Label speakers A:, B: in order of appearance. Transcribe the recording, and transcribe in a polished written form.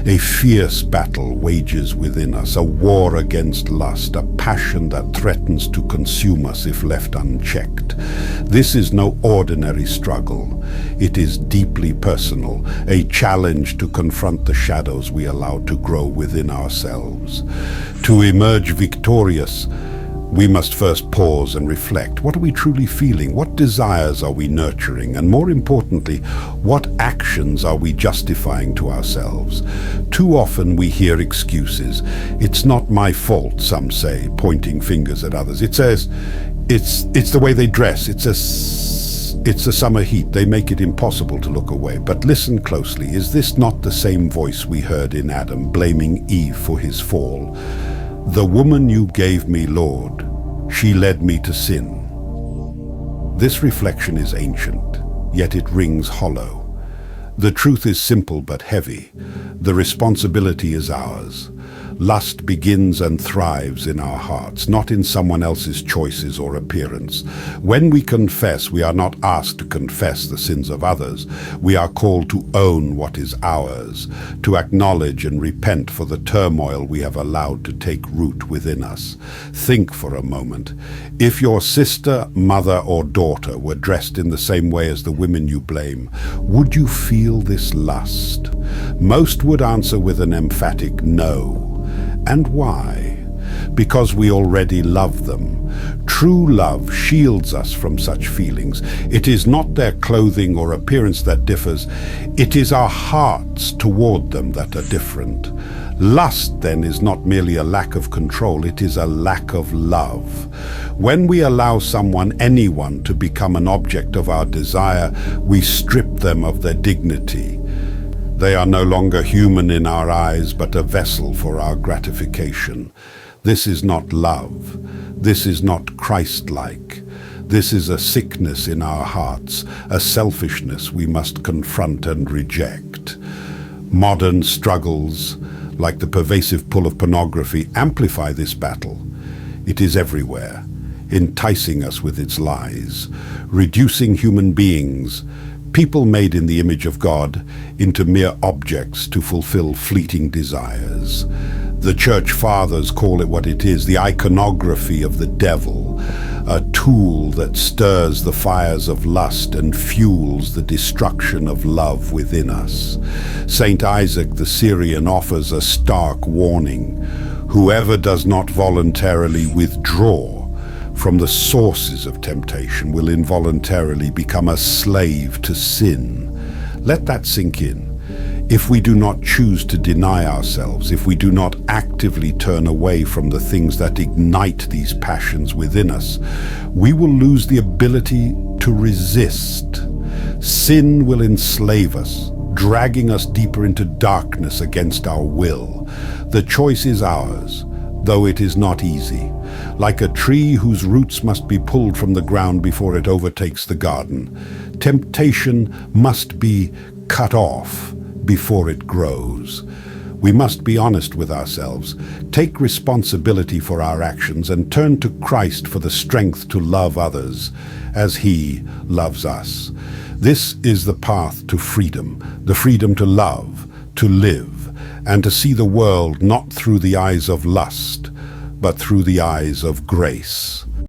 A: A fierce battle wages within us, a war against lust, a passion that threatens to consume us if left unchecked. This is no ordinary struggle. It is deeply personal, a challenge to confront the shadows we allow to grow within ourselves. To emerge victorious, we must first pause and reflect. What are we truly feeling? What desires are we nurturing? And more importantly, what actions are we justifying to ourselves? Too often we hear excuses. It's not my fault, some say, pointing fingers at others. It says, it's the way they dress. It's the summer heat. They make it impossible to look away. But listen closely. Is this not the same voice we heard in Adam, blaming Eve for his fall? The woman you gave me, Lord, she led me to sin. This reflection is ancient, yet it rings hollow. The truth is simple but heavy. The responsibility is ours. Lust begins and thrives in our hearts, not in someone else's choices or appearance. When we confess, we are not asked to confess the sins of others. We are called to own what is ours, to acknowledge and repent for the turmoil we have allowed to take root within us. Think for a moment. If your sister, mother, or daughter were dressed in the same way as the women you blame, would you feel this lust? Most would answer with an emphatic no. And why? Because we already love them. True love shields us from such feelings. It is not their clothing or appearance that differs. It is our hearts toward them that are different. Lust, then, is not merely a lack of control, it is a lack of love. When we allow anyone to become an object of our desire, we strip them of their dignity. They are no longer human in our eyes, but a vessel for our gratification. This is not love. This is not Christ-like. This is a sickness in our hearts, a selfishness we must confront and reject. Modern struggles, like the pervasive pull of pornography, amplify this battle. It is everywhere, enticing us with its lies, reducing human beings, people made in the image of God, into mere objects to fulfill fleeting desires. The church fathers call it what it is, the iconography of the devil, a tool that stirs the fires of lust and fuels the destruction of love within us. Saint Isaac the Syrian offers a stark warning. Whoever does not voluntarily withdraw from the sources of temptation will involuntarily become a slave to sin. Let that sink in. If we do not choose to deny ourselves, if we do not actively turn away from the things that ignite these passions within us, we will lose the ability to resist. Sin will enslave us, dragging us deeper into darkness against our will. The choice is ours, though it is not easy. Like a tree whose roots must be pulled from the ground before it overtakes the garden, temptation must be cut off before it grows. We must be honest with ourselves, take responsibility for our actions, and turn to Christ for the strength to love others as He loves us. This is the path to freedom, the freedom to love, to live, and to see the world not through the eyes of lust, but through the eyes of grace.